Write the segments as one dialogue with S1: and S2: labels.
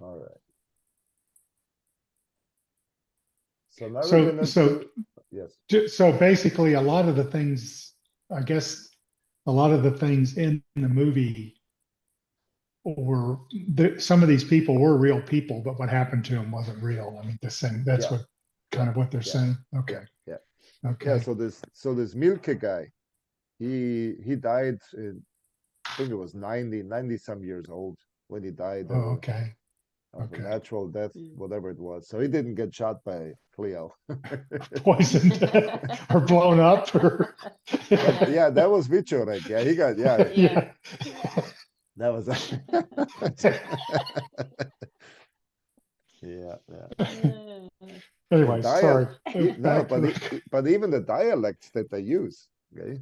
S1: All right. So now we're
S2: So,
S1: gonna
S2: so,
S1: do, yes.
S2: so basically, a lot of the things, I guess, a lot of the things in the movie were some of these people were real people, but what happened to them wasn't real. I mean, the same. That's
S1: Yeah,
S2: what
S1: yeah,
S2: kind of what they're
S1: yeah,
S2: saying.
S1: yeah,
S2: Okay,
S1: yeah. Yeah,
S2: okay.
S1: so this Milke guy, he died in, I think it was 90 some years old when he died
S2: Oh, okay,
S1: of a
S2: okay.
S1: natural death,
S3: Mm.
S1: whatever it was. So he didn't get shot by Cleo.
S2: Poisoned or blown up or
S1: But yeah, that was Vichorek. Yeah, he got, yeah,
S3: Yeah.
S2: yeah.
S1: that was, yeah, yeah. The
S2: Anyway,
S1: dial,
S2: sorry.
S1: no,
S2: Back to the.
S1: but even the dialects that they use, okay,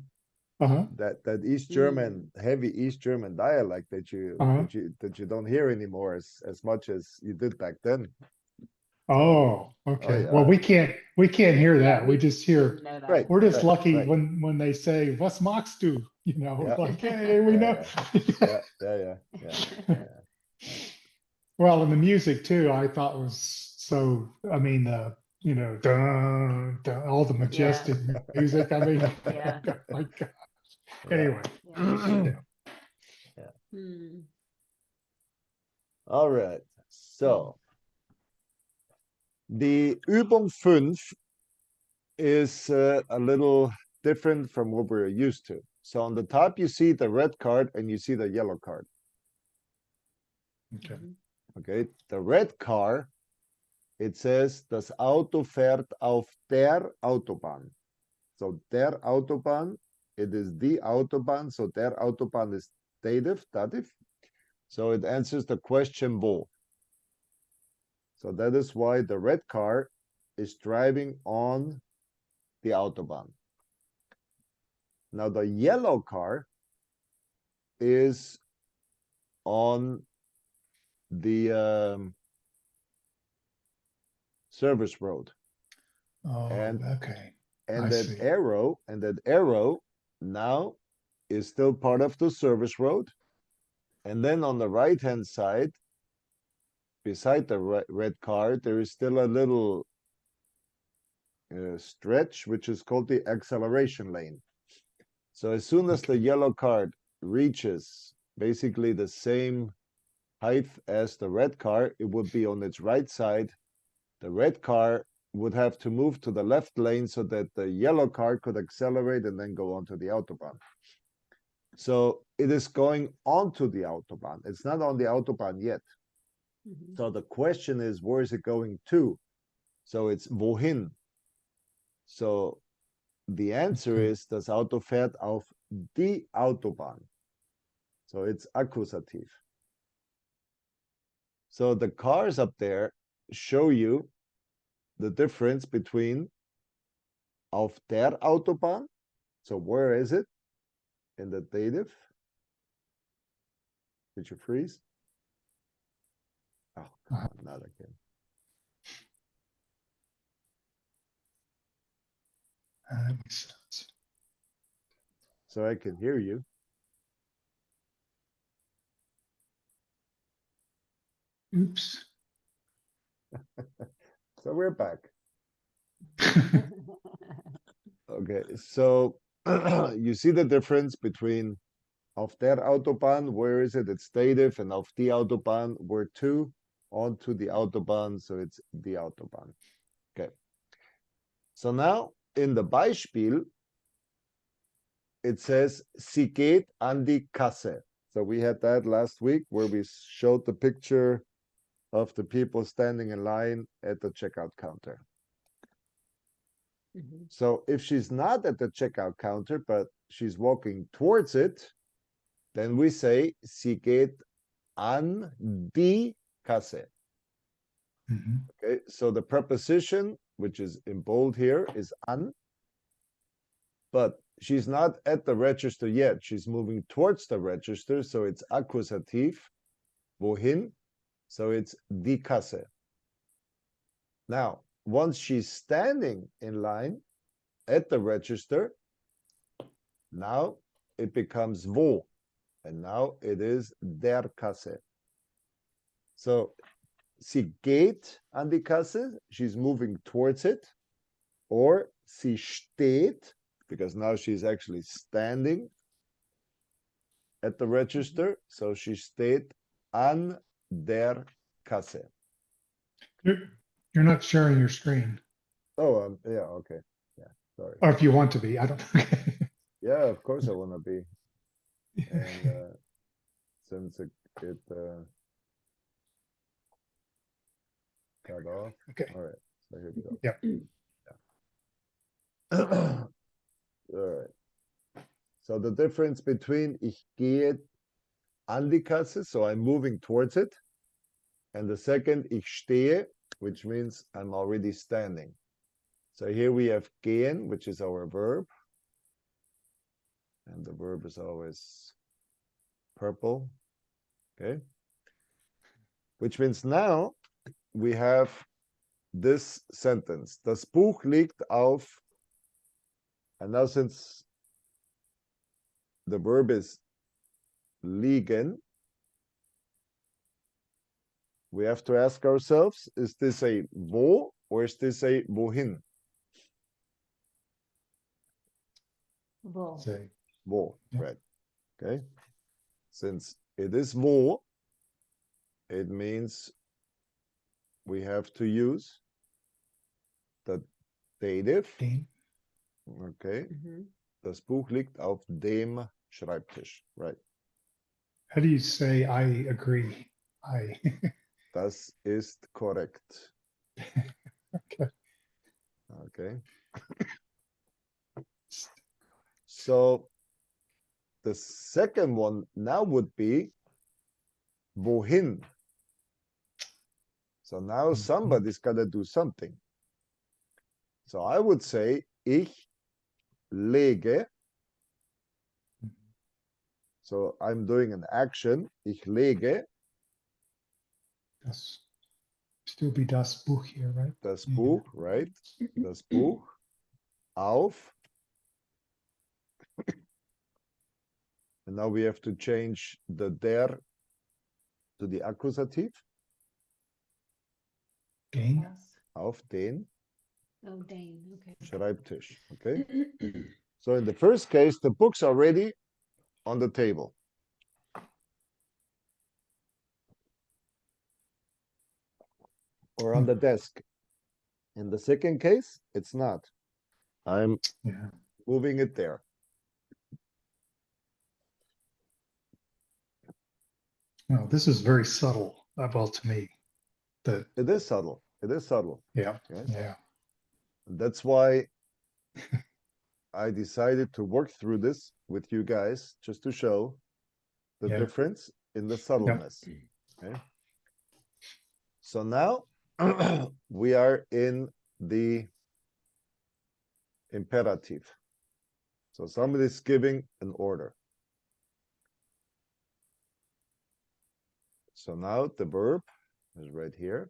S2: Uh-huh.
S1: that East
S3: Mm.
S1: German, heavy East German dialect
S2: Uh-huh.
S1: that you don't hear anymore as much as you did back then. So,
S2: Oh,
S1: oh
S2: okay. Well,
S1: yeah,
S2: we can't hear
S3: Yeah,
S2: that. We
S3: we
S2: just hear.
S3: know that.
S1: right,
S2: We're just
S1: right,
S2: lucky
S1: right.
S2: when they say "What's Mox do?" You know,
S1: Yeah,
S2: like, hey, we
S1: yeah,
S2: know.
S1: yeah, yeah, yeah, yeah, yeah, yeah, yeah.
S2: Well, and the music too, I thought was so. I mean, dun, dun, all the
S3: Yeah.
S2: majestic music. I mean,
S3: Yeah.
S2: oh my God.
S1: Yeah.
S2: Anyway,
S3: Yeah.
S2: yeah.
S1: Yeah.
S3: Hmm.
S1: All right. So the Übung 5 is a little different from what we're used to. So on the top, you see the red card and you see the yellow card.
S2: Okay.
S3: Mhm.
S1: Okay. The red car, it says, das Auto fährt auf der Autobahn. So der Autobahn, it is the Autobahn. So der Autobahn is dative. So it answers the question wo. So that is why the red car is driving on the Autobahn. Now the yellow car is on the service road.
S2: Oh,
S1: And
S2: okay. I see.
S1: that arrow now is still part of the service road. And then on the right hand side, beside the red car, there is still a little stretch, which is called the acceleration lane. So as soon as the
S2: Okay.
S1: yellow card reaches basically the same height as the red car, it would be on its right side. The red car would have to move to the left lane so that the yellow car could accelerate and then go onto the Autobahn. So it is going onto the Autobahn. It's not on the Autobahn yet.
S3: Mhm.
S1: So the question is, where is it going to? So it's wohin. So the answer
S2: Okay.
S1: is, das Auto fährt auf die Autobahn. So it's accusative. So the cars up there show you the difference between auf der Autobahn. So where is it in the dative? Did you freeze? Oh, come on, not again.
S2: That makes sense.
S1: So I can hear you.
S2: Oops.
S1: So we're back. Okay, so you see the difference between auf der Autobahn, where is it? It's dative, and auf die Autobahn, where to? Onto the Autobahn, so it's the Autobahn. Okay. So now in the Beispiel, it says, sie geht an die Kasse. So we had that last week where we showed the picture of the people standing in line at the checkout counter.
S3: Mhm.
S1: So if she's not at the checkout counter, but she's walking towards it, then we say, sie geht an die Kasse.
S2: Mhm.
S1: Okay, so the preposition, which is in bold here, is an, but she's not at the register yet. She's moving towards the register, so it's accusative. Wohin? So it's die Kasse. Now, once she's standing in line at the register, now it becomes wo, and now it is der Kasse. So sie geht an die Kasse, she's moving towards it, or sie steht, because now she's actually standing at the register, so she steht an der Kasse.
S2: You're not sharing your screen,
S1: Oh, yeah, okay. Yeah, sorry.
S2: or if you want to be, I don't.
S1: Yeah, of course I want to be. And since it cut off.
S2: Okay.
S1: All right, so here we go.
S2: Yep.
S1: All right. So the difference between ich gehe an die Kasse, so I'm moving towards it, and the second ich stehe, which means I'm already standing. So here we have gehen, which is our verb. And the verb is always purple. Okay. Which means now we have this sentence. Das Buch liegt auf. And now since the verb is liegen, we have to ask ourselves, is this a wo or is this a wohin?
S3: Wo.
S2: Say,
S1: Wo,
S2: Yeah.
S1: right. Okay. Since it is wo, it means we have to use the dative.
S2: Dean,
S1: Okay.
S3: Mhm.
S1: Das Buch liegt auf dem Schreibtisch. Right.
S2: how do you say I agree? I.
S1: Das ist korrekt.
S2: Okay.
S1: Okay. So the second one now would be wohin. So now
S2: Mhm.
S1: somebody's got to do something. So I would say ich lege. So I'm doing an action. Ich lege
S2: Das still be das Buch here, right?
S1: das
S2: Yeah.
S1: Buch, right? Das Buch auf. And now we have to change the der to the accusative.
S2: Dean,
S3: Yes.
S1: Auf den
S3: Oh, Dane, okay.
S1: Schreibtisch. Okay. So in the first case, the books are ready on the table. Or on the desk. In the second case, it's not. I'm
S2: yeah.
S1: moving it there.
S2: No, this is very subtle, well, to me. That,
S1: It is subtle. It is subtle.
S2: yeah,
S1: Okay?
S2: yeah.
S1: That's why I decided to work through this with you guys just to show the
S2: Yeah.
S1: difference in the subtleness. Okay. So now we are in the imperative. So somebody is giving an order. So now the verb is right here.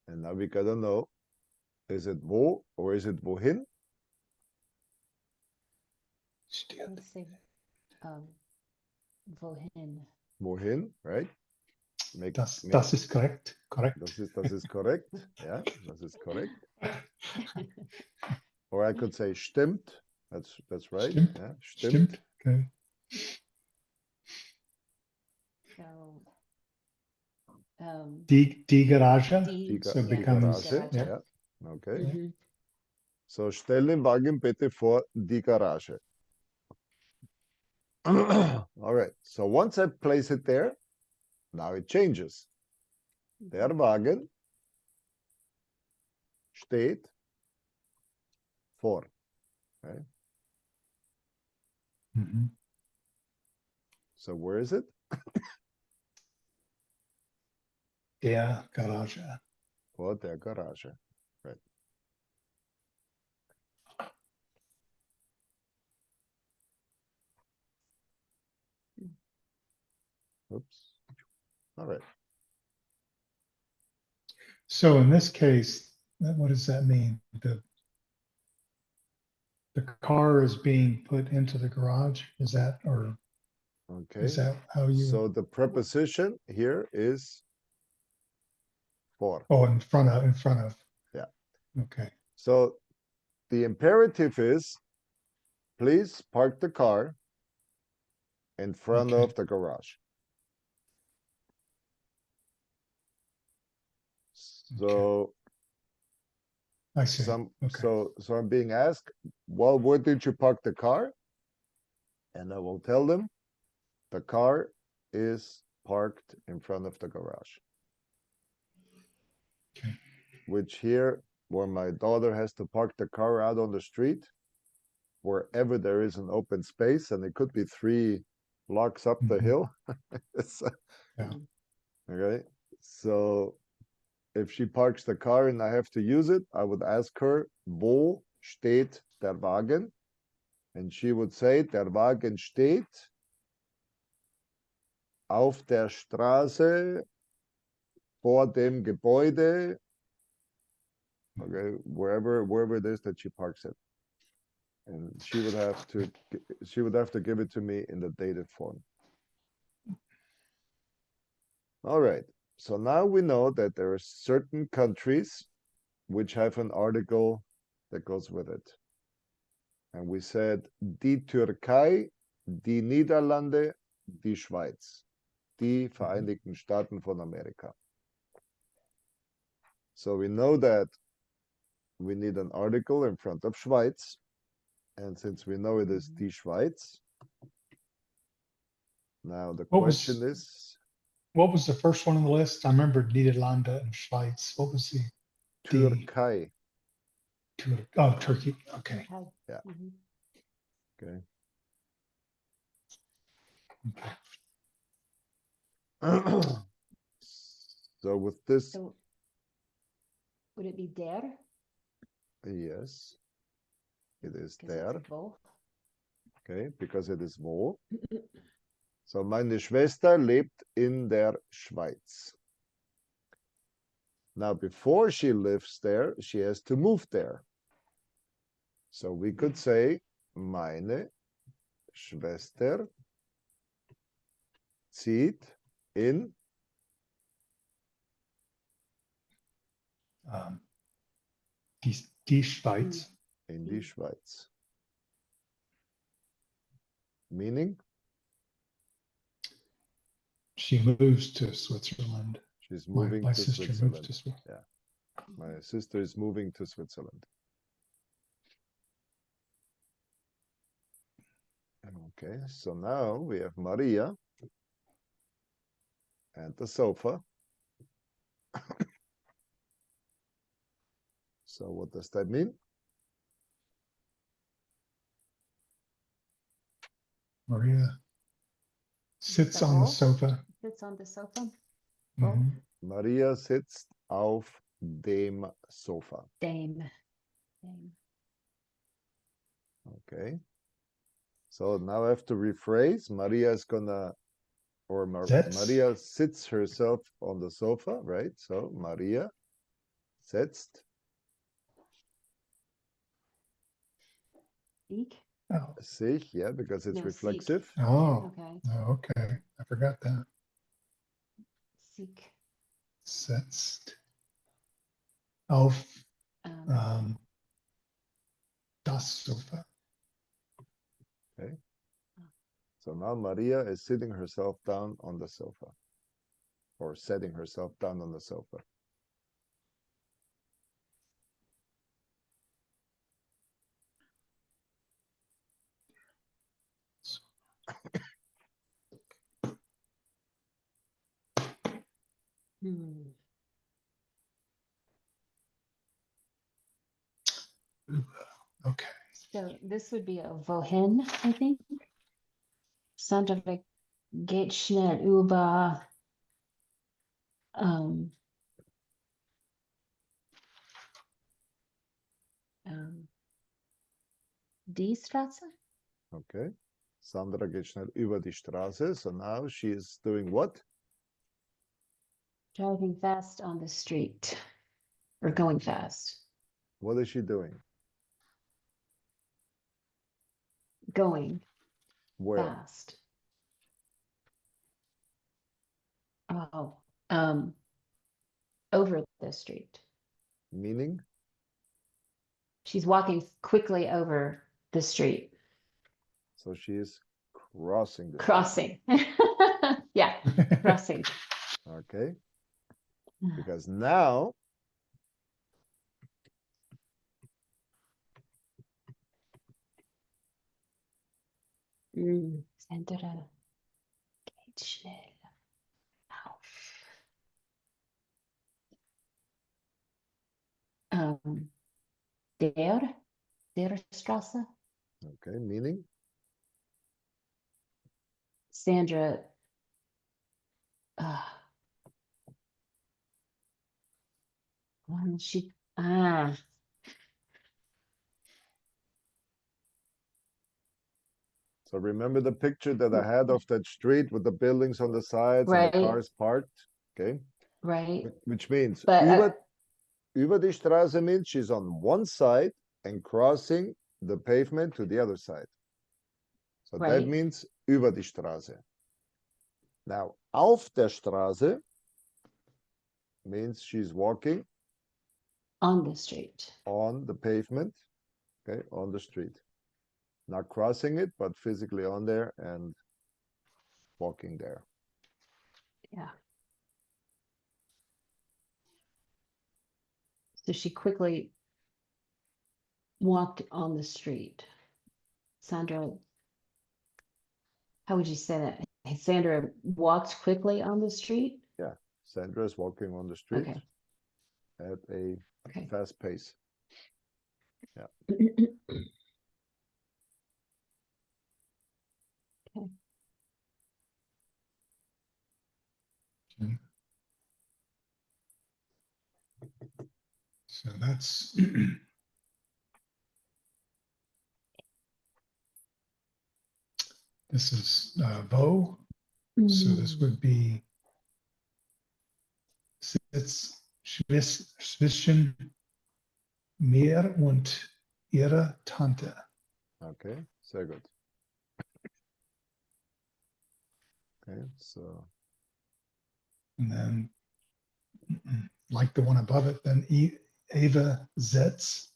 S1: And now we gotta know, is it wo or is it wohin?
S2: Still.
S3: Let's see. Wohin.
S1: Wohin, right?
S2: Das ist korrekt, korrekt.
S1: Das ist korrekt. Yeah, das ist korrekt. Or I could say stimmt. That's right.
S2: Stimmt.
S1: Yeah, stimmt.
S2: Stimmt, okay.
S3: So,
S2: Die Garage,
S3: die,
S2: so
S3: yeah,
S2: becomes-
S3: die
S1: Garage.
S3: Garage.
S1: Yeah. Okay.
S3: Mhm.
S1: So stell den Wagen bitte vor die Garage. All right. So once I place it there, now it changes. Der Wagen steht vor. Okay.
S2: Mhm.
S1: So where is it?
S2: Der Garage.
S1: Vor der Garage. Right. Oops. All right.
S2: So in this case, what does that mean? The car is being put into the garage, is that, or
S1: Okay,
S2: Is that how you,
S1: so the preposition here is por.
S2: oh, in front of?
S1: Yeah.
S2: Okay,
S1: So the imperative is, please park the car in front
S2: Okay.
S1: of the garage. So
S2: I see.
S1: some
S2: Okay.
S1: so I'm being asked, well, where did you park the car? And I will tell them the car is parked in front of the garage.
S2: Okay.
S1: Which here, where my daughter has to park the car out on the street, wherever there is an open space, and it could be 3 blocks up the
S2: Mhm.
S1: hill.
S2: Yeah.
S1: Okay. So if she parks the car and I have to use it, I would ask her, wo steht der Wagen? And she would say, der Wagen steht auf der Straße vor dem Gebäude. Okay, wherever it is that she parks it. And she would have to give it to me in the dated form. All right. So now we know that there are certain countries which have an article that goes with it. And we said die Türkei, die Niederlande, die Schweiz, die Vereinigten Staaten von Amerika. So we know that we need an article in front of Schweiz. And since we know it is die Schweiz, now the question is
S2: What was the first one on the list? I remember Niederlande and Schweiz. What was the
S1: Türkei.
S2: Oh, Turkey. Okay.
S3: Okay.
S1: Yeah.
S3: Mhm.
S1: Okay. So with this,
S3: So would it be der?
S1: yes, it is
S3: 'Cause
S1: there.
S3: it's wo.
S1: Okay, because it is wo. So meine Schwester lebt in der Schweiz. Now, before she lives there, she has to move there. So we could say, meine Schwester zieht in
S2: Die Schweiz.
S1: die Schweiz. Meaning,
S2: She moves to Switzerland.
S1: she's
S2: My,
S1: moving
S2: my
S1: to
S2: sister moves
S1: Switzerland.
S2: to Switzerland.
S1: Yeah, my sister is moving to Switzerland. Okay, so now we have Maria and the sofa. So what does that mean?
S2: Maria sits on the
S3: Wo?
S2: sofa.
S3: Sits on the sofa.
S2: Mhm.
S1: Maria sitzt auf dem Sofa.
S3: Dame. Dame.
S1: Okay. So now I have to rephrase. Maria is gonna,
S2: Sitz.
S1: Maria sits herself on the sofa, right? So Maria sitzt
S3: Eek.
S2: Oh.
S1: sich, yeah, because it's
S3: No,
S1: reflexive.
S2: Oh.
S3: Okay.
S2: Oh, okay. I forgot that.
S3: Seek.
S2: Sitzt auf
S3: Um,
S2: das Sofa.
S1: Okay. So now Maria is sitting herself down on the sofa, or setting herself down on the sofa.
S3: hmm.
S2: Okay.
S3: So this would be a wohin, I think. Something like geht schnell über um, die Straße.
S1: Okay. Sandra geht schnell über die Straße. So now she is doing what?
S3: Driving fast on the street. Or going fast.
S1: What is she doing?
S3: Going
S1: Where?
S3: fast. Oh, um, over the street.
S1: Meaning?
S3: She's walking quickly over the street,
S1: So she is crossing the street.
S3: crossing. Yeah, crossing.
S1: Okay. Because now
S3: Sandra, geht schnell auf. Der Straße.
S1: okay, meaning?
S3: Sandra, she,
S1: So remember the picture that I had of that street with the buildings on the sides and the
S3: right,
S1: cars parked? Okay.
S3: right.
S1: Which means
S3: But
S1: über die Straße means she's on one side and crossing the pavement to the other side. So that
S3: right,
S1: means über die Straße. Now, auf der Straße means she's walking
S3: on the street.
S1: on the pavement, okay, on the street. Not crossing it, but physically on there and walking there.
S3: Yeah. So she quickly walked on the street. Sandra, how would you say that? Sandra walked quickly on the street?
S1: Yeah, Sandra is walking on the street
S3: Okay.
S1: at a
S3: Okay.
S1: fast pace. Yeah.
S3: Okay.
S2: So that's this is Bo. So this would be sitz zwischen mir und ihrer Tante.
S1: Okay, sehr gut. Okay, so
S2: And then, like the one above it, then Eva setzt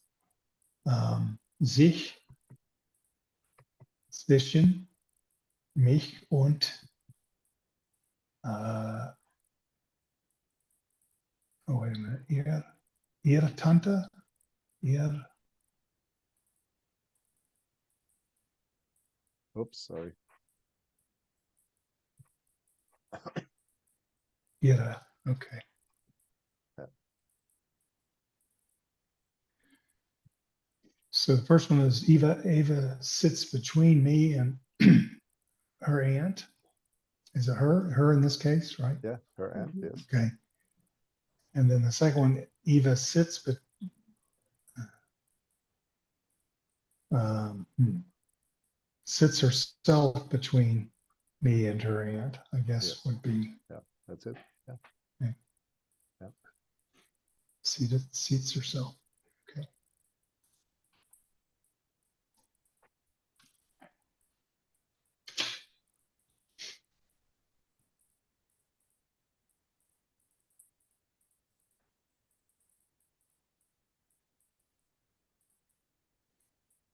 S2: sich zwischen mich und oh, wait a minute, ihre Tante,
S1: oops, sorry.
S2: ihre, okay.
S1: Yeah.
S2: So the first one is Eva sits between me and her aunt. Is it her in this case, right?
S1: Yeah, her aunt, yes.
S2: Okay. And then the second one, Eva sits, but sits herself between me and her aunt, I guess
S1: Yes.
S2: would be.
S1: Yeah, that's it. Yeah.
S2: Okay.
S1: Yeah.
S2: Seats herself. Okay.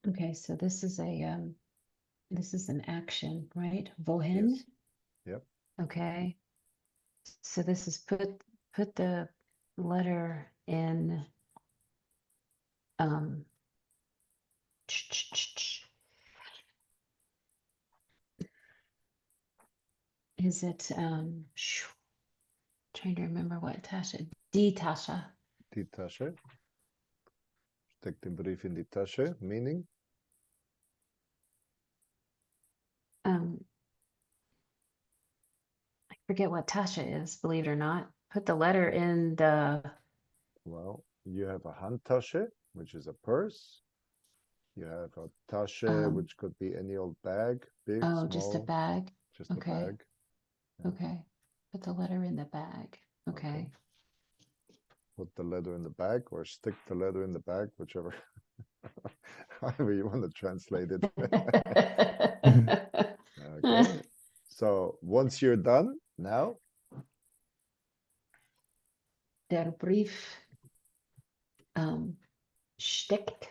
S3: Okay, so this is an action, right? Wohin?
S1: Yes. Yep.
S3: Okay. So this is put the letter in is it trying to remember what Tasha, die Tasha.
S1: Die Tasche. Steck den Brief in die Tasche, meaning?
S3: I forget what Tasha is, believe it or not. Put the letter in the
S1: Well, you have a Handtasche, which is a purse. You have a Tasche, which could be any old bag, big, small.
S3: just a bag.
S1: Just
S3: Okay.
S1: a bag. Yeah.
S3: Okay. Put the letter in the bag. Okay.
S1: Put the letter in the bag or stick the letter in the bag, whichever. However you want to translate it. Okay. So once you're done, now
S3: Der Brief steckt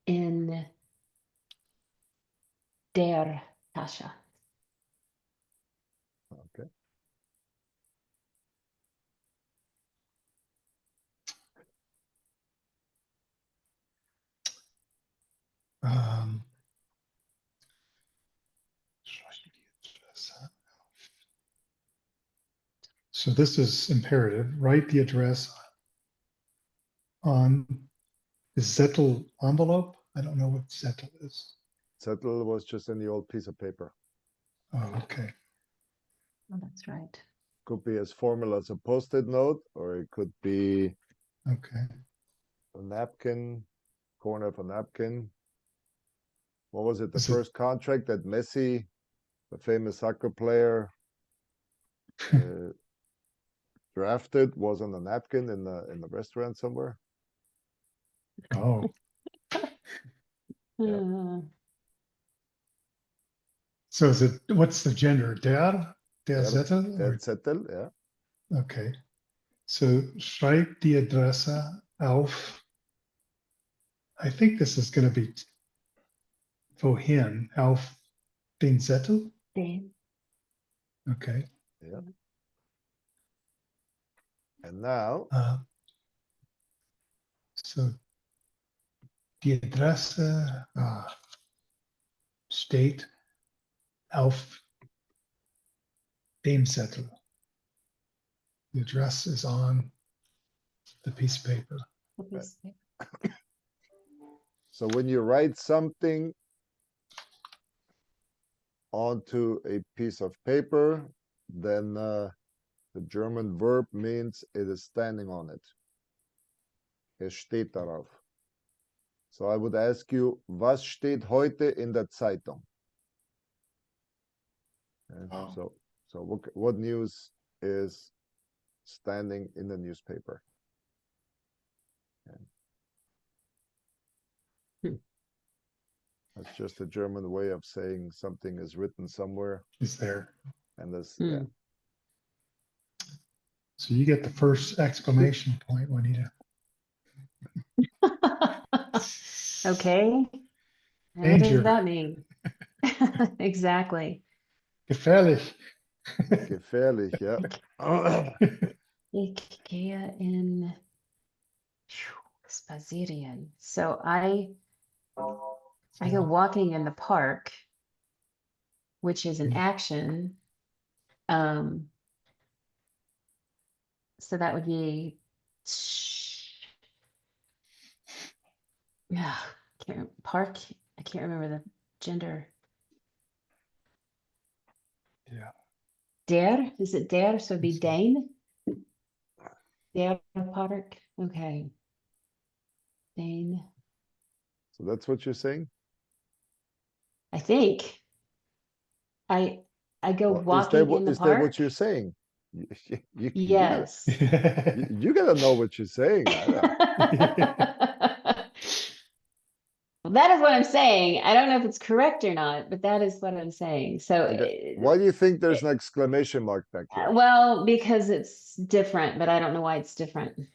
S3: in der Tasche.
S1: Okay.
S2: So this is imperative. Write the address on the Zettel envelope. I don't know what Zettel is.
S1: Zettel was just in the old piece of paper.
S2: Oh, okay.
S3: Oh, that's right.
S1: Could be as formal as a post-it note, or it could be
S2: Okay.
S1: a napkin, corner of a napkin. What was it? The
S2: Is it-
S1: first contract that Messi, the famous soccer player, uh, drafted was on a napkin in the restaurant somewhere.
S2: Oh,
S1: Yep.
S2: so is it, what's the gender? Der Zettel?
S1: Der
S2: Or,
S1: Zettel, yeah.
S2: okay. So schreib die Adresse auf. I think this is going to be wohin, auf den Zettel.
S3: Den.
S2: Okay.
S1: Yeah. And now,
S2: So die Adresse steht auf dem Zettel. The address is on the piece of paper.
S1: so when you write something onto a piece of paper, then the German verb means it is standing on it. Es steht darauf. So I would ask you, was steht heute in der Zeitung? Okay,
S2: Oh.
S1: So what news is standing in the newspaper? Okay. That's just a German way of saying something is written somewhere,
S2: Is there.
S1: and this,
S3: Hmm.
S1: yeah.
S2: So you get the first exclamation point, Juanita.
S3: Okay. What
S2: Danger.
S3: does that mean? Exactly.
S2: Gefährlich.
S1: Gefährlich, yeah.
S3: Ich gehe in spazieren. So I go walking in the park, which is an action. So that would be yeah, park. I can't remember the gender.
S2: Yeah.
S3: Der, is it der? So it'd be
S2: So-
S3: Dane. Der Park. Okay. Dane.
S1: So that's what you're saying?
S3: I think. I go
S1: Well,
S3: walking in the
S1: is that
S3: park.
S1: what you're saying? You
S3: Yes.
S1: you gotta know what you're saying.
S3: Well, that is what I'm saying. I don't know if it's correct or not, but that is what I'm saying. So,
S1: Okay. Why do you think there's an exclamation mark back here?
S3: well, because it's different, but I don't know why it's different.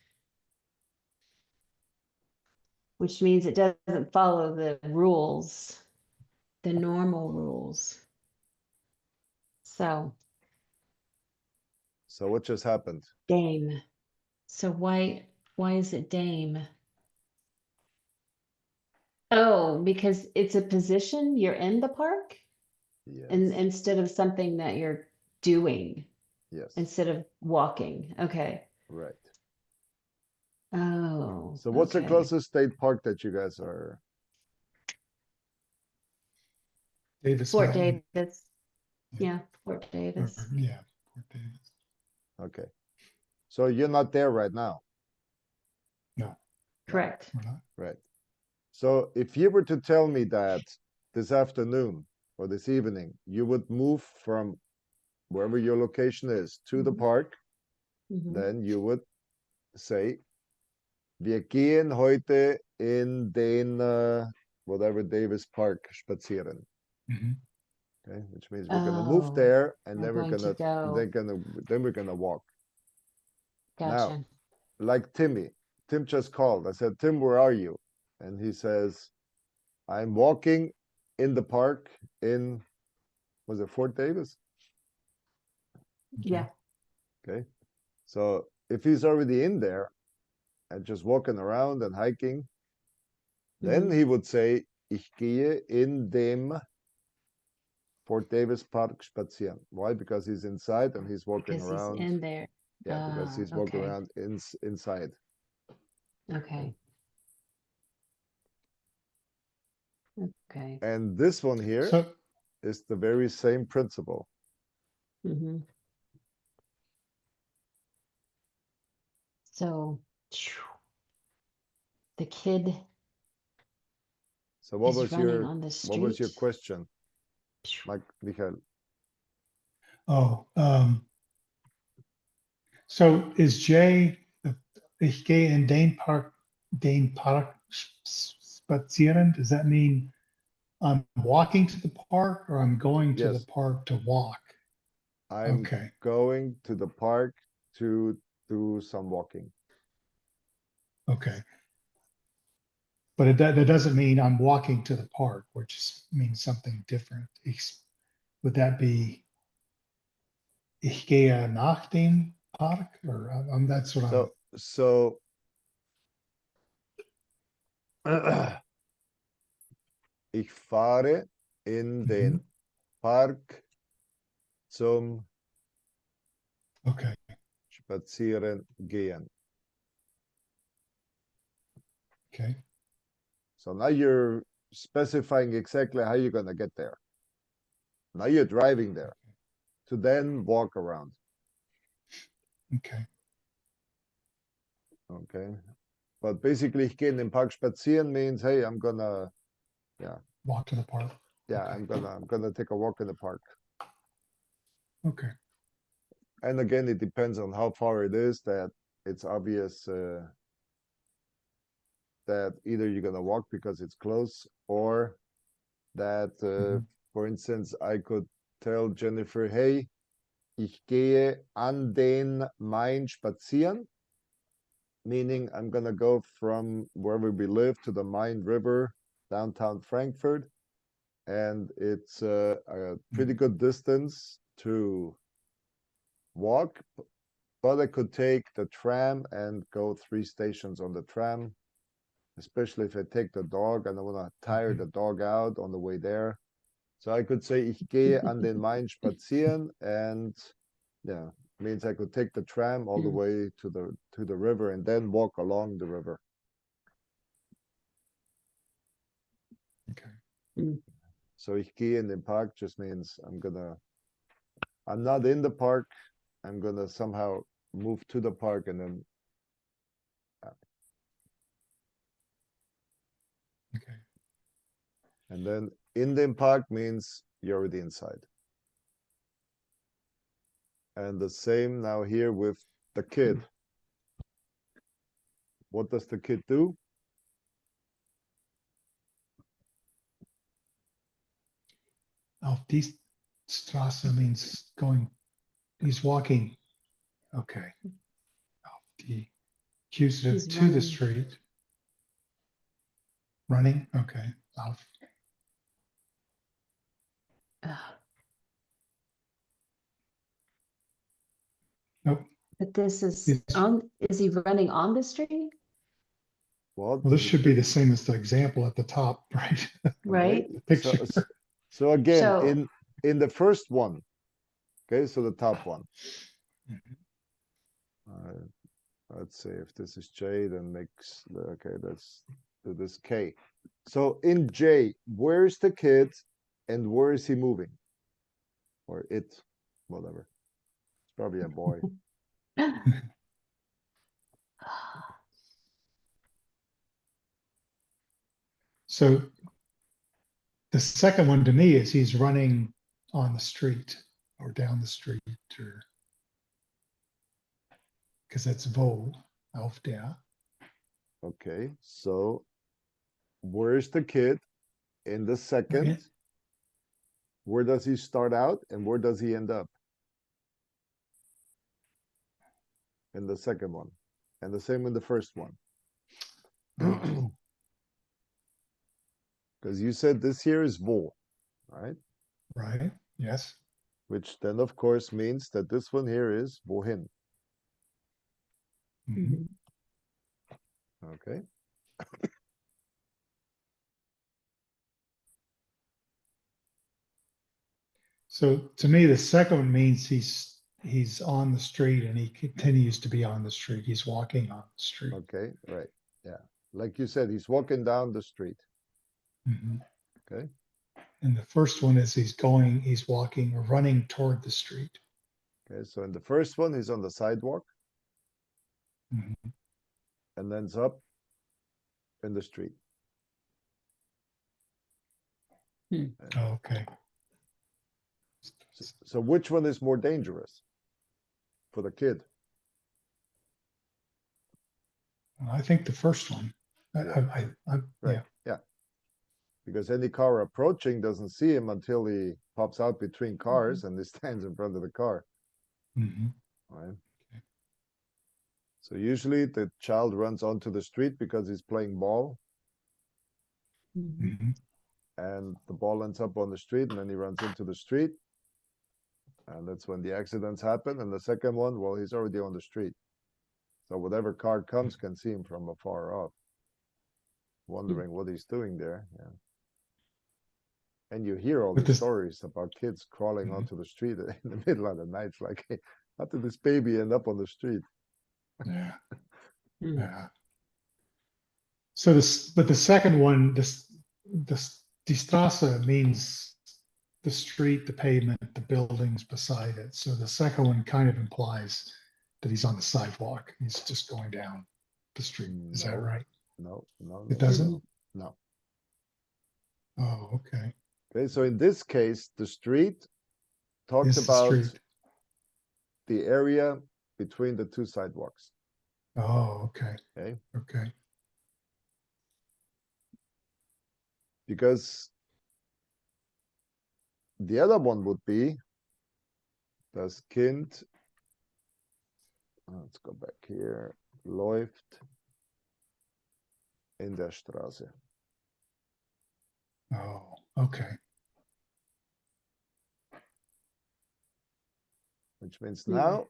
S3: Which means it doesn't follow the rules, the normal rules. So,
S1: So what just happened?
S3: dame. So why is it dame? Oh, because it's a position, you're in the park, and
S1: Yes.
S3: instead of something that you're doing,
S1: Yes.
S3: instead of walking. Okay.
S1: Right.
S3: Oh.
S1: So what's the
S3: okay.
S1: closest state park that you guys are?
S2: Davis
S3: Fort
S2: Mountain.
S3: Davis.
S2: Yeah.
S3: Yeah, Fort Davis.
S2: Yeah, Fort Davis.
S1: Okay. So you're not there right now.
S2: No,
S3: Correct.
S2: we're not.
S1: Right. So if you were to tell me that this afternoon or this evening, you would move from wherever your location is to the
S3: Mhm.
S1: park,
S3: Mhm.
S1: then you would say, wir gehen heute in den whatever Davis Park spazieren.
S2: Mhm.
S1: Okay, which means we're gonna move
S3: Oh,
S1: there and
S3: we're
S1: then we're
S3: going to
S1: gonna
S3: go.
S1: then we're gonna walk. Now,
S3: Gotcha.
S1: like Timmy. Tim just called. I said, Tim, where are you? And he says, I'm walking in the park in, was it Fort Davis?
S3: Yeah.
S1: Okay. So if he's already in there and just walking around and hiking, then
S3: Mhm.
S1: he would say, Ich gehe in dem Fort Davis Park spazieren. Why? Because he's inside and he's walking
S3: Because he's
S1: around.
S3: in there.
S1: Yeah, because he's walking
S3: Okay.
S1: around inside.
S3: Okay. Okay.
S1: And this one here
S2: So,
S1: is the very same principle.
S3: Mm-hmm. So the kid
S1: So what
S3: is
S1: was
S3: running
S1: your
S3: on the
S1: what was your
S3: street.
S1: question, Michael?
S2: oh, so is Jay, ich gehe in den Park spazieren? Does that mean I'm walking to the park or I'm going to the
S1: Yes,
S2: park to walk?
S1: I'm
S2: Okay,
S1: going to the park to do some walking.
S2: okay. But that doesn't mean I'm walking to the park, which means something different. Would that be ich gehe nach dem Park? Or that's what I'm,
S1: So ich fahre in den
S2: Mhm.
S1: Park zum
S2: Okay,
S1: Spazieren gehen.
S2: okay,
S1: So now you're specifying exactly how you're gonna get there. Now you're driving there to then walk around.
S2: okay.
S1: Okay. But basically, ich gehe in den Park spazieren means, hey, I'm gonna,
S2: Walk to the park.
S1: yeah,
S2: Okay.
S1: I'm gonna take a walk in the park.
S2: Okay,
S1: And again, it depends on how far it is. That it's obvious that either you're gonna walk because it's close, or that,
S2: Mhm.
S1: for instance, I could tell Jennifer, hey, ich gehe an den Main spazieren, meaning I'm gonna go from wherever we live to the Main River, downtown Frankfurt, and it's a pretty good distance to walk, but I could take the tram and go 3 stations on the tram, especially if I take the dog and I want to tire the dog out on the way there. So I could say, ich gehe an den Main spazieren, and yeah, means I could take the tram all the
S3: Mm.
S1: way to the river and then walk along the river.
S2: okay.
S1: So ich gehe in den Park just means I'm not in the park. I'm gonna somehow move to the park and then
S2: Okay.
S1: in the park means you're already inside. And the same now here with the kid. What does the kid do?
S2: Auf die Straße means going, he's walking. Okay. Auf die accusative
S3: He's
S2: to the
S3: running.
S2: street. Running. Okay. Auf.
S3: Ugh.
S2: Nope.
S3: But this is
S2: He's-
S3: is he running on the street?
S1: Well,
S2: Well, this should be the same as the example at the top, right?
S1: okay.
S3: Right?
S2: Picture.
S1: So again,
S3: So
S1: in the first one, okay, so the top one. Let's see if this is J, then makes okay. Let's do this K. So in J, where's the kid, and where is he moving, or it, whatever? It's probably a boy.
S2: So the second one to me is he's running on the street or down the street, or because that's wo, auf der.
S1: Okay, so where's the kid in the second?
S2: Okay.
S1: Where does he start out and where does he end up? In the second one. And the same in the first one.
S2: Oh,
S1: Because you said this here is wo, right?
S2: right. Yes.
S1: Which then, of course, means that this one here is wohin.
S2: Mhm.
S1: Okay.
S2: So to me, the second one means he's on the street and he continues to be on the street. He's walking on the street.
S1: Okay. Right. Yeah. Like you said, he's walking down the street.
S2: Mhm.
S1: Okay.
S2: And the first one is he's walking or running toward the street.
S1: Okay. So in the first one, he's on the sidewalk
S2: Mhm.
S1: and ends up in the street.
S2: Okay.
S1: So which one is more dangerous for the kid?
S2: I think the first one.
S1: Yeah.
S2: Yeah.
S1: Right. Yeah. Because any car approaching doesn't see him until he pops out between cars and he stands in front of the car.
S2: Mhm.
S1: Right. So usually the child runs onto the street because he's playing ball
S2: Mhm.
S1: and the ball ends up on the street and then he runs into the street. And that's when the accidents happen. And the second one, well, he's already on the street. So whatever car comes can see him from afar off, wondering what he's doing there. Yeah. And you hear all
S2: But
S1: these
S2: this,
S1: stories about kids crawling
S2: Mhm.
S1: onto the street in the middle of the night. It's like, hey, how did this baby end up on the street?
S2: yeah, yeah. So but the second one, this die Straße means the street, the pavement, the buildings beside it. So the second one kind of implies that he's on the sidewalk. He's just going down the street. Is that
S1: No,
S2: right?
S1: no, no,
S2: It
S1: no,
S2: doesn't?
S1: no.
S2: Oh, okay.
S1: Okay, so in this case, the street talks
S2: Is the
S1: about
S2: street.
S1: the area between the two sidewalks.
S2: Oh, okay.
S1: Okay,
S2: Okay.
S1: because the other one would be das Kind, let's go back here, läuft in der Straße.
S2: Oh, okay.
S1: Which means now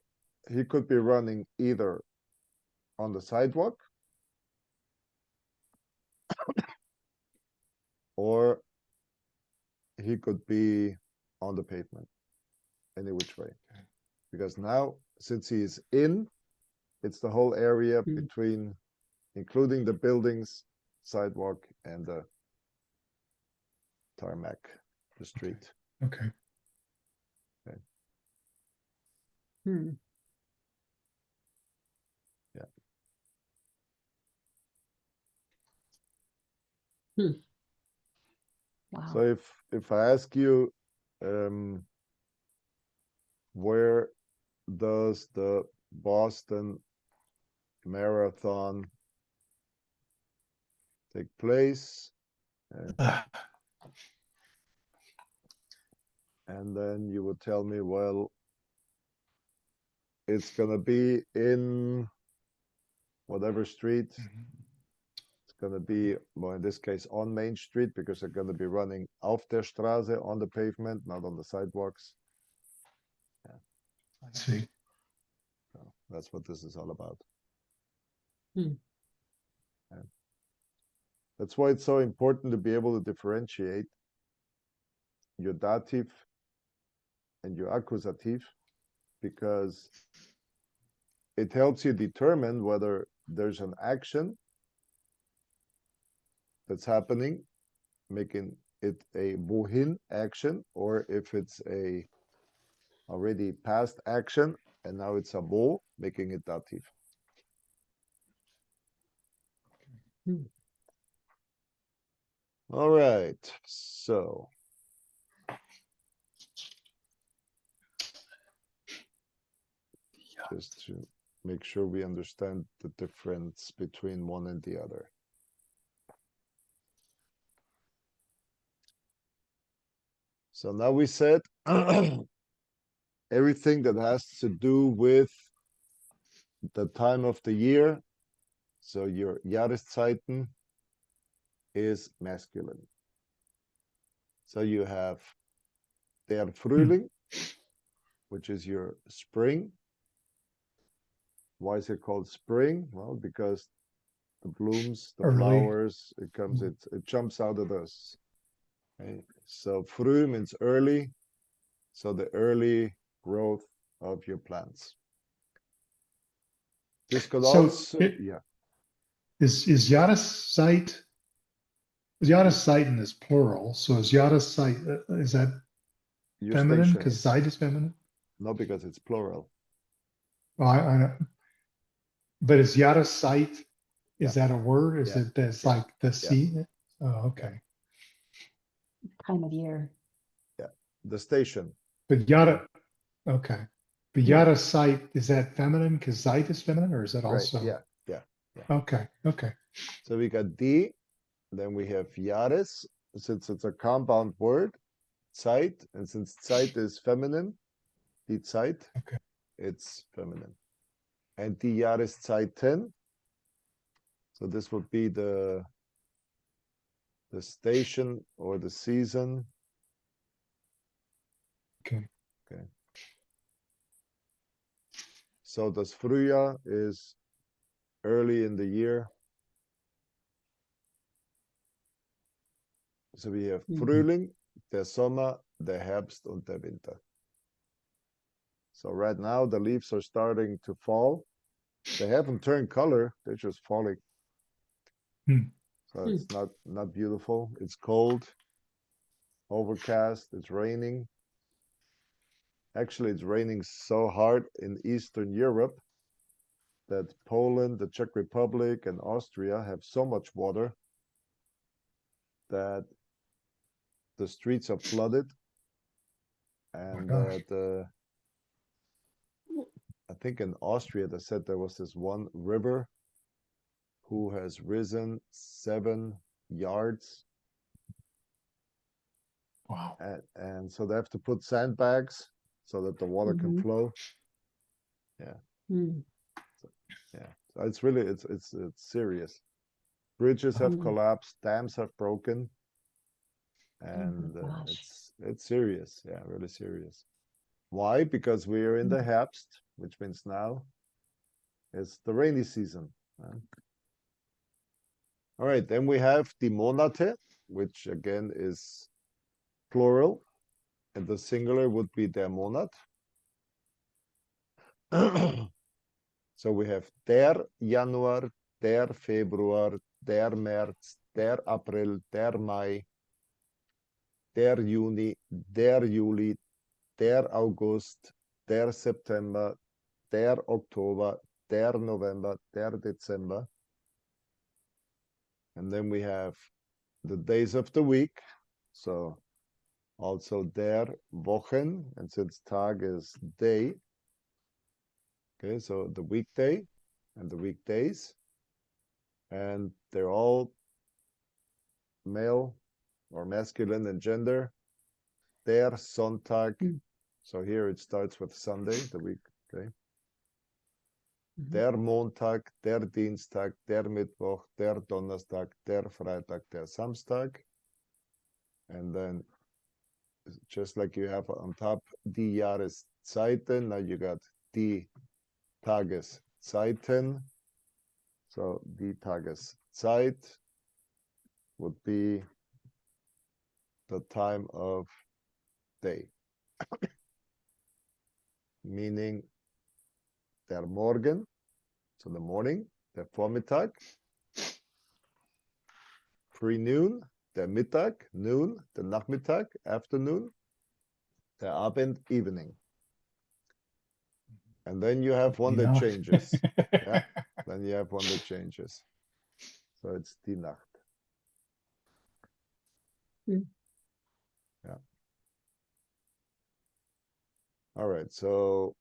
S1: he could be running either on the sidewalk or he could be on the pavement, any which way.
S2: Okay.
S1: Because now, since he is in, it's the whole area between, including the buildings, sidewalk, and the tarmac, the street.
S2: Okay.
S1: Okay.
S3: Hmm.
S1: Yeah.
S3: Wow.
S1: So if I ask you, where does the Boston Marathon take place? And then you would tell me, well, it's gonna be in whatever street. It's gonna be, well, in this case, on Main Street because they're gonna be running auf der Straße, on the pavement, not on the sidewalks.
S2: I see.
S1: So that's what this is all about.
S3: Hmm.
S1: Yeah. That's why it's so important to be able to differentiate your dative and your accusative, because it helps you determine whether there's an action that's happening, making it a wohin action, or if it's a already past action and now it's a wo, making it dative. All right, so just to make sure we understand the difference between one and the other. So now we said everything that has to do with the time of the year. So your Jahreszeiten is masculine. So you have der Frühling, which is your spring. Why is it called spring? Well, because the blooms, the
S2: Early.
S1: flowers, it jumps out of us. Okay? So früh means early. So the early growth of your plants. This could
S2: So
S1: also, yeah.
S2: Is Jahreszeit, Jahreszeiten is plural, so is Jahreszeit, is that
S1: Your
S2: feminine?
S1: station
S2: Because
S1: is.
S2: Zeit is feminine?
S1: No, because it's plural.
S2: Well, but is Jahreszeit, is
S1: Yeah.
S2: that a word? Is
S1: Yeah.
S2: it, that's
S1: Yeah.
S2: like the sea? Oh, okay.
S3: Time of year.
S1: The station.
S2: But okay. But Jahreszeit, is that feminine? Because Zeit is feminine, or is that
S1: Right.
S2: also?
S1: Yeah.
S2: Okay, okay.
S1: So we got die, then we have Jahres, since it's a compound word, Zeit, and since Zeit is feminine, die Zeit,
S2: Okay.
S1: it's feminine. And die Jahreszeiten, so this would be the station or the season.
S2: Okay.
S1: Okay. So das Frühjahr is early in the year. So we have Frühling, der Sommer, der Herbst und der Winter. So right now the leaves are starting to fall. They haven't turned color, they're just falling. So it's not beautiful. It's cold, overcast, it's raining. Actually, it's raining so hard in Eastern Europe that Poland, the Czech Republic, and Austria have so much water that the streets are flooded, and I think in Austria they said there was this one river who has risen 7 yards.
S2: Wow.
S1: And so they have to put sandbags so that the water can flow. Yeah. Yeah. So it's really it's serious. Bridges have collapsed, dams have broken, and it's serious. Yeah, really serious. Why? Because we are in the Herbst, which means now it's the rainy season. All right, then we have die Monate, which again is plural, and the singular would be der Monat. So we have der Januar, der Februar, der März, der April, der Mai, der Juni, der Juli, der August, der September, der Oktober, der November, der Dezember. And then we have the days of the week. So also der Wochen, and since Tag is day, okay, so the weekday and the weekdays, and they're all male or masculine in gender. Der Sonntag, so here it starts with Sunday, the week, okay. Der Montag, der Dienstag, der Mittwoch, der Donnerstag, der Freitag, der Samstag. And then, just like you have on top, die Jahreszeiten, now you got die Tageszeiten. So die Tageszeit would be the time of day, meaning der Morgen, so the morning, der Vormittag, pre-noon, der Mittag, noon, der Nachmittag, afternoon, der Abend, evening. And then you have one that changes. Yeah, then you have one that changes. So it's die Nacht. Yeah. All right, so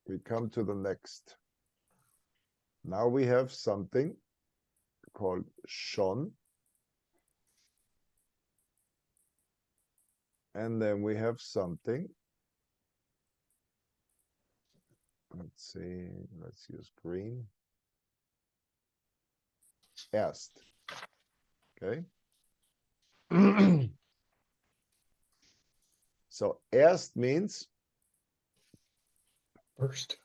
S1: we come to the next. Now we have something called schon. And then we have something. Let's see, let's use green. Erst. Okay. So erst means
S2: First.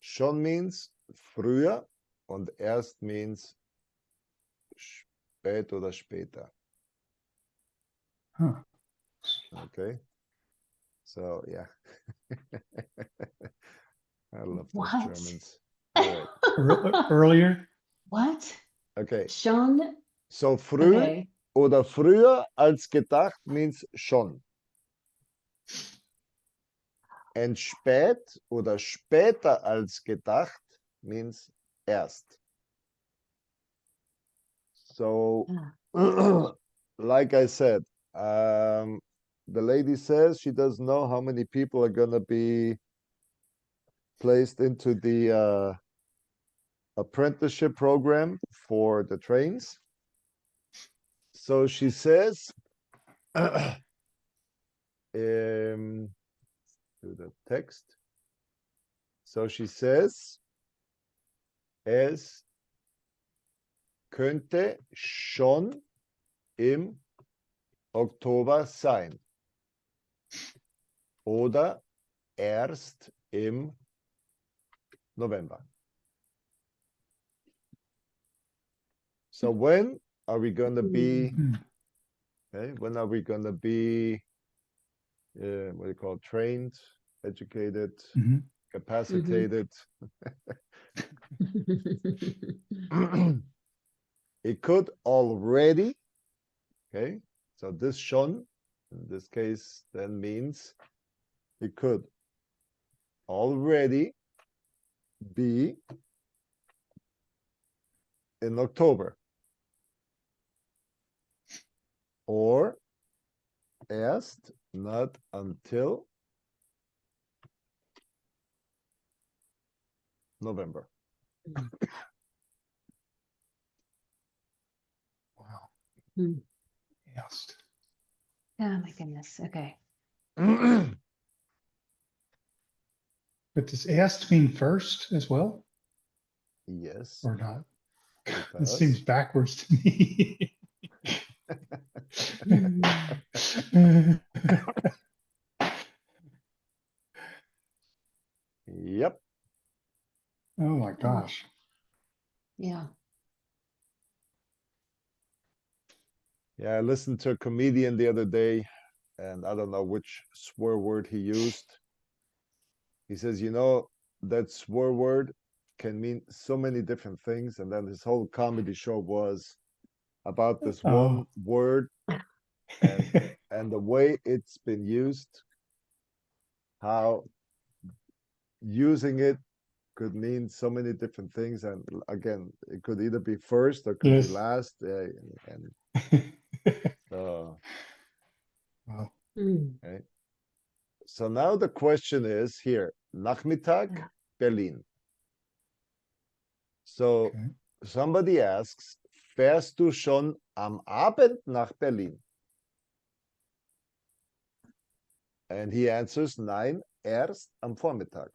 S1: schon means früher und erst means spät oder später.
S2: Huh.
S1: Okay. So yeah. I love those
S3: What?
S1: Germans. All right.
S2: Earlier.
S3: What?
S1: Okay.
S3: Schon?
S1: So früh
S3: Okay.
S1: oder früher als gedacht means schon. And spät oder später als gedacht means erst. So, like I said, the lady says she doesn't know how many people are gonna be placed into the apprenticeship program for the trains. So she says, to the text. So she says, es könnte schon im Oktober sein. Oder erst im November. So when are we going to be, okay, when are we going to be, what do you call it, trained, educated,
S2: Mhm.
S1: capacitated? It could already, okay, so this schon, in this case, then means it could already be in October. Or erst not until November.
S2: Wow.
S3: Hmm.
S2: Yes.
S3: Oh my goodness. Okay.
S2: But does asked mean first as well
S1: Yes,
S2: or not?
S1: it
S2: It
S1: does.
S2: seems backwards to me.
S1: Yep.
S2: Oh my gosh.
S3: Yeah.
S1: Yeah, I listened to a comedian the other day, and I don't know which swear word he used. He says, you know, that swear word can mean so many different things. And then his whole comedy show was about this one word and the way it's been used, how using it could mean so many different things. And again, it could either be first or could be
S2: Yes.
S1: last. And
S2: Wow.
S3: Hmm.
S1: okay. So now the question is here, Nachmittag,
S3: Yeah.
S1: Berlin. So
S2: Okay.
S1: somebody asks, fährst du schon am Abend nach Berlin? And he answers, nein, erst am Vormittag.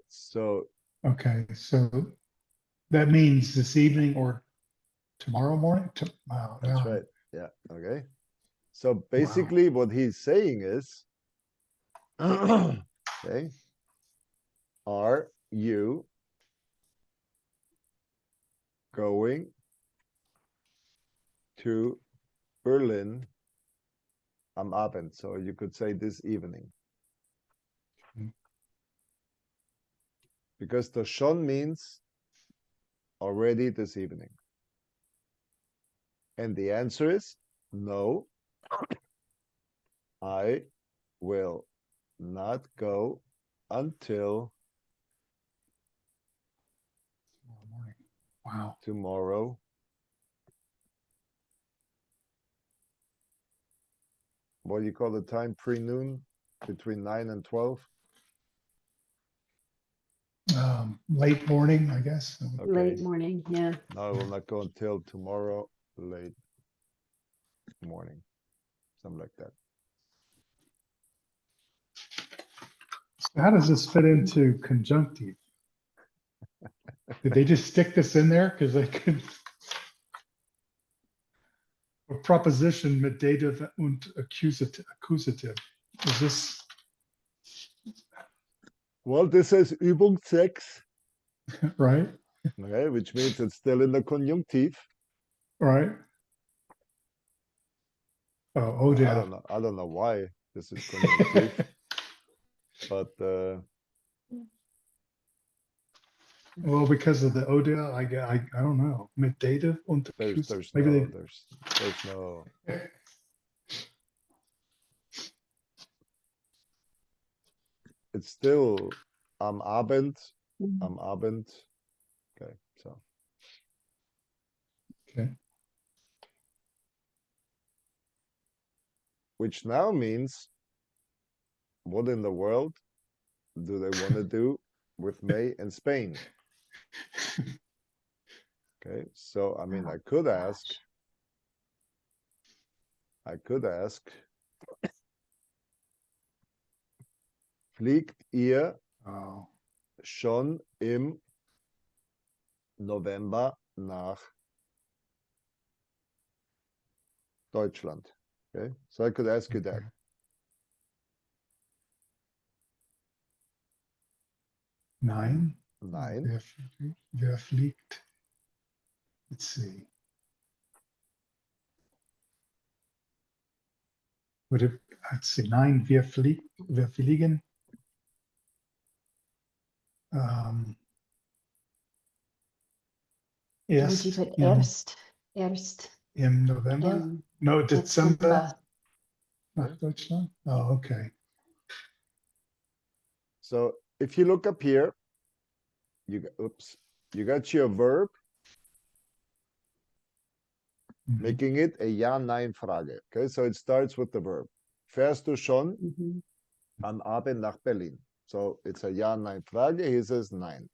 S1: So
S2: Okay. So that means this evening or tomorrow morning? Wow.
S1: that's
S2: Yeah.
S1: right. Yeah. Okay. So basically what he's saying is, okay, are you going to Berlin am Abend? So you could say this evening.
S2: Mhm.
S1: Because the schon means already this evening. And the answer is no, I will not go until
S2: Tomorrow morning. Wow.
S1: tomorrow. What do you call the time? Pre-noon? between 9 and 12?
S2: Late morning, I guess.
S3: Late
S1: Okay.
S3: morning, yeah.
S1: No, I will not go until tomorrow, late morning, something like that.
S2: So how does this fit into conjunctive? Did they just stick this in there? Because they could. A preposition mit dative und accusative. Is this
S1: Well, this is Übung 6,
S2: right?
S1: okay, which means it's still in the conjunctive.
S2: Right? Oh,
S1: I
S2: yeah.
S1: don't know why this is conjunctive, but
S2: Well, because of the Odea, I don't know. Mit dative und accusative.
S1: there's
S2: Maybe
S1: no
S2: they.
S1: there's no it's still am Abend. Okay, so
S2: Okay.
S1: which now means what in the world do they want to do with May in Spain? Okay, so I mean,
S3: Oh,
S1: I could ask,
S3: gosh.
S1: fliegt ihr
S2: Oh,
S1: schon im November nach Deutschland? Okay, so I could ask you that.
S2: okay. Nein.
S1: Nein.
S2: Wer fliegt? Let's see. Would it, let's see, nein, wir fliegen.
S3: Would you
S2: Erst
S3: put
S2: im,
S3: erst
S2: im November?
S3: im
S2: No, Dezember
S3: Dezember?
S2: nach Deutschland? Oh, okay.
S1: So if you look up here, you got your verb,
S2: Mhm.
S1: making it a Ja-Nein-Frage. Okay, so it starts with the verb. Fährst du schon
S3: Mhm.
S1: am Abend nach Berlin? So it's a Ja-Nein-Frage. He says nein.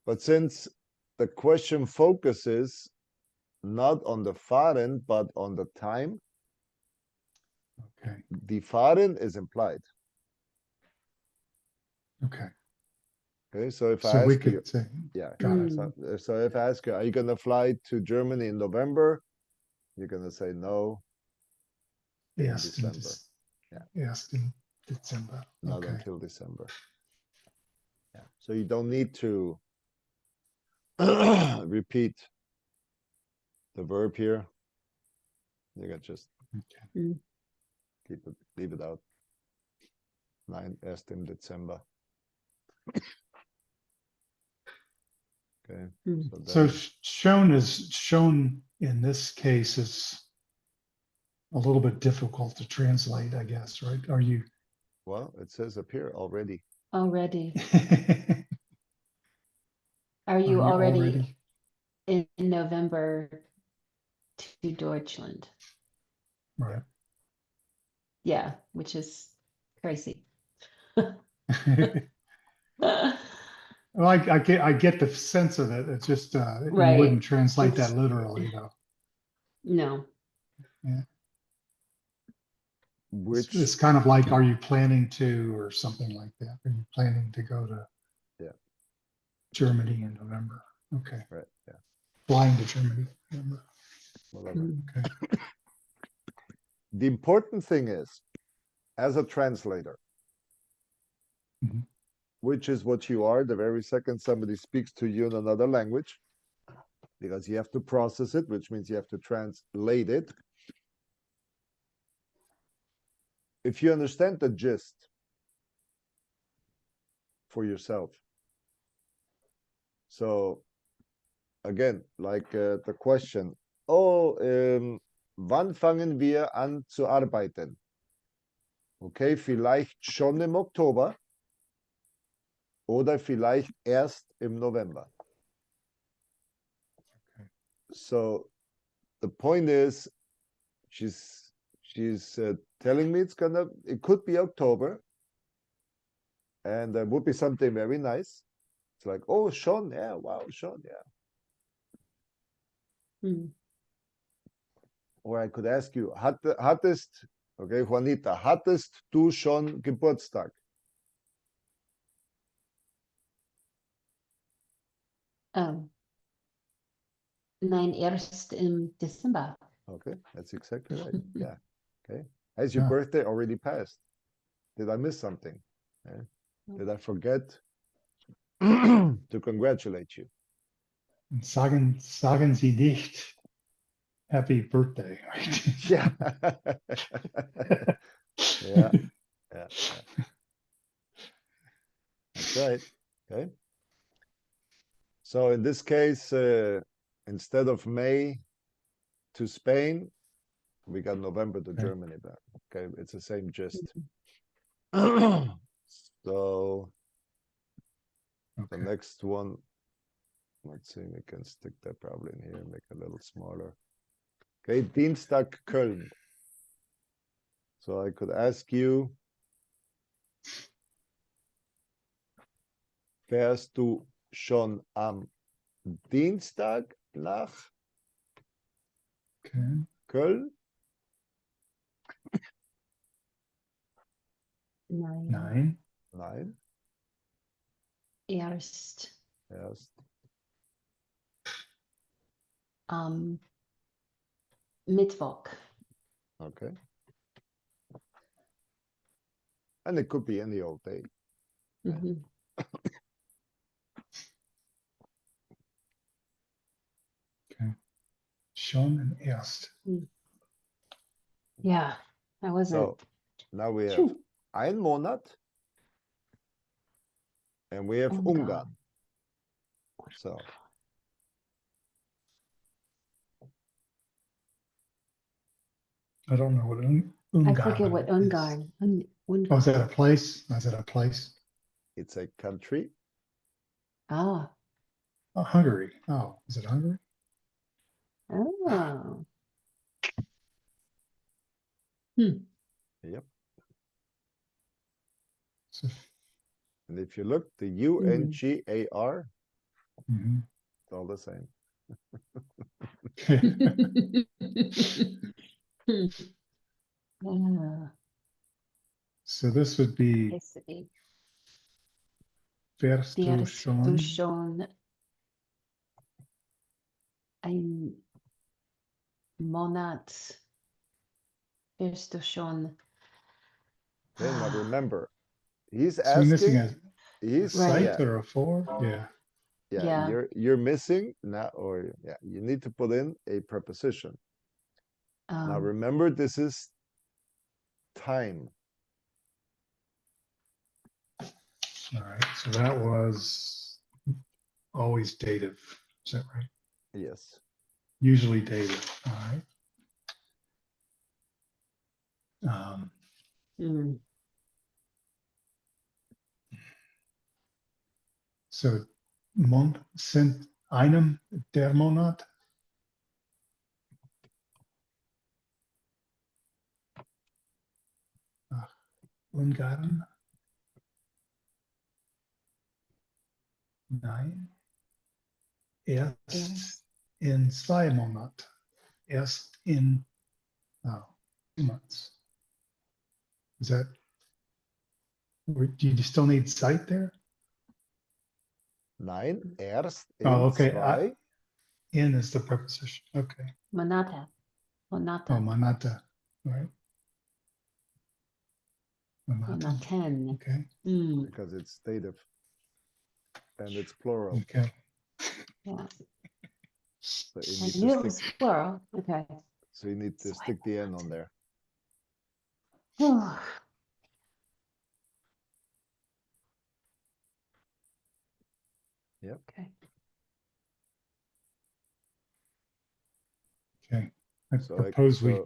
S1: But since the question focuses not on the fahren, but on the time,
S2: Okay.
S1: the fahren is implied.
S2: Okay.
S1: Okay, so if
S2: So
S1: I
S2: we
S1: ask you,
S2: could say,
S1: yeah,
S2: got it.
S1: so if I ask you, are you going to fly to Germany in November? You're going to say no in
S2: Erst in,
S1: December.
S2: erst in Dezember.
S1: Not
S2: Okay.
S1: until December. Yeah. So you don't need to repeat the verb here. You can just
S2: Okay.
S3: Mm.
S1: leave it out. Nein, erst im Dezember. Okay.
S3: Mm.
S2: So
S1: then,
S2: shown in this case is a little bit difficult to translate, I guess, right? Are you?
S1: well, it says up here already.
S3: Already. Are
S2: Are
S3: you
S2: you
S3: already in November to Deutschland?
S2: Right.
S3: Yeah, which is crazy.
S2: Well, I get the sense of it. It's just you
S3: Right.
S2: wouldn't translate
S3: It's-
S2: that literally, though.
S3: No.
S1: Which,
S2: It's kind of like, are you planning to, or something like that? Are you planning to go to
S1: Yeah.
S2: Germany in November? Okay.
S1: right, yeah,
S2: Flying to Germany. in November.
S1: whatever.
S3: Mm.
S2: Okay.
S1: The important thing is, as a translator,
S2: Mhm.
S1: which is what you are the very second somebody speaks to you in another language, because you have to process it, which means you have to translate it. If you understand the gist for yourself. So again, like the question, wann fangen wir an zu arbeiten? Okay, vielleicht schon im Oktober oder vielleicht erst im November. So the point is, she's she's telling me it could be October. And there would be something very nice. It's like, oh, Sean, yeah, wow, Sean, yeah.
S3: Hmm.
S1: Or I could ask you, hattest, okay, Juanita, hattest du schon Geburtstag?
S3: Nein, erst im Dezember.
S1: Okay, that's exactly right. Yeah. Okay. Has your
S2: Yeah.
S1: birthday already passed? Did I miss something? Yeah. Did I forget to congratulate you?
S2: Sagen Sie nicht happy birthday.
S1: Yeah. Yeah. Yeah. That's right. Okay. So in this case, instead of May to Spain, we got November to
S2: Okay.
S1: Germany back. Okay, it's the same gist.
S3: Mm-hmm.
S1: So the
S2: Okay.
S1: next one, let's see, we can stick that probably in here, make it a little smaller. Okay, Dienstag Köln. So I could ask you, fährst du schon am Dienstag nach
S2: Okay.
S1: Köln?
S3: Nein,
S2: Nein.
S1: Nein.
S3: erst
S1: Erst.
S3: am Mittwoch.
S1: Okay. And it could be any old day.
S3: Mhm.
S2: Okay. Schon and erst.
S3: Yeah, I wasn't.
S1: So now we have
S3: Phew.
S1: ein Monat and we have Ungarn. So
S2: I don't know what
S3: I forget what
S2: Ungarn is.
S3: Ungarn.
S2: Oh, is that a place? Is that a place?
S1: it's a country.
S3: Ah,
S2: Oh, Hungary. Oh, is it Hungary?
S3: oh.
S1: Yep.
S2: So,
S1: And if you look, the UNGAR,
S2: mhm.
S1: it's all the same.
S3: Ah,
S2: So this would be
S3: I see.
S2: fährst du
S3: Fährst du
S2: schon
S3: schon ein Monat? Fährst du schon?
S1: Okay, now remember, he's
S2: So we're missing
S1: asking,
S2: a
S1: he's
S3: Right.
S2: site
S1: yeah,
S2: or a for? Yeah.
S3: Yeah.
S1: you're missing now, or yeah, you need to put in a preposition. Now remember, this is time.
S2: All right. So that was always dative. Is that right?
S1: Yes.
S2: Usually dative. All right.
S3: Mm.
S2: So sind einem der Monat. Ungarn? Nein. Erst in 2 Monat. Erst in 2 months. Is that, do you still need site there?
S1: Nein, erst in
S2: Oh, okay.
S1: zwei.
S2: In is the preposition. Okay.
S3: Monata.
S2: Oh,
S3: Monata.
S2: manata. All right. Manata.
S3: Monaten.
S2: Okay.
S3: Mm.
S1: Because it's dative and it's plural.
S2: Okay.
S3: Yeah.
S1: So you
S3: I
S1: need
S3: knew
S1: to
S3: it was
S1: stick,
S3: plural. Okay.
S1: so you need to
S3: So I
S1: stick the N on there.
S3: Oh,
S1: Yep.
S3: okay.
S2: Okay. I
S1: So
S2: propose we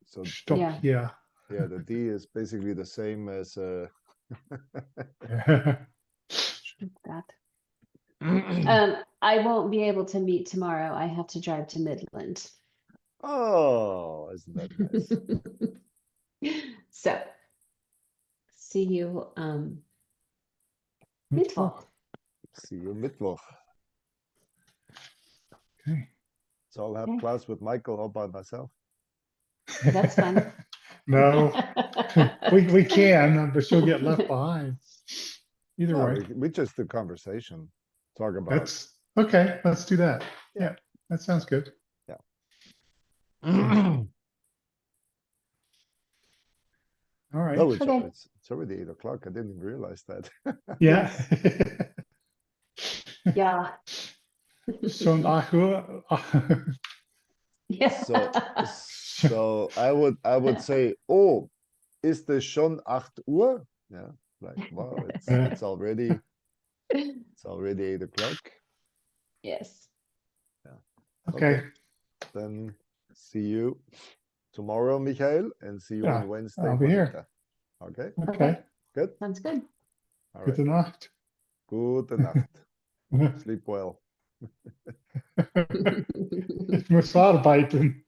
S1: so
S2: stop
S3: Yeah.
S2: here.
S1: yeah, the D is basically the same as
S3: That. I won't be able to meet tomorrow. I have to drive to Midland.
S1: Oh, isn't that nice?
S3: So, see you Mittwoch.
S1: See you Mittwoch.
S2: Okay.
S1: So I'll have
S3: Okay.
S1: class with Michael all by myself.
S3: That's fun.
S2: No, we can, but she'll get left behind. Either
S1: No,
S2: way,
S1: we just do conversation. Talk about
S2: that's okay. Let's do that.
S1: Yeah.
S2: Yeah, that sounds good.
S1: no,
S2: All right.
S1: it's,
S3: Okay.
S1: it's already 8 o'clock. I didn't even realize that.
S2: Yeah.
S3: Yeah.
S2: Schon 8 Uhr.
S3: Yeah.
S1: So I would say, oh, ist es schon 8 Uhr? Yeah, like wow, it's already 8 o'clock.
S3: Yes.
S2: Okay.
S1: Then see you tomorrow, Michael, and see you
S2: Yeah,
S1: on Wednesday,
S2: I'll be
S1: Juanita.
S2: here.
S1: Okay,
S2: Okay.
S1: good.
S3: Sounds good.
S1: All
S2: Gute
S1: right.
S2: Nacht.
S1: Gute Nacht. Sleep well.
S2: Ich muss arbeiten.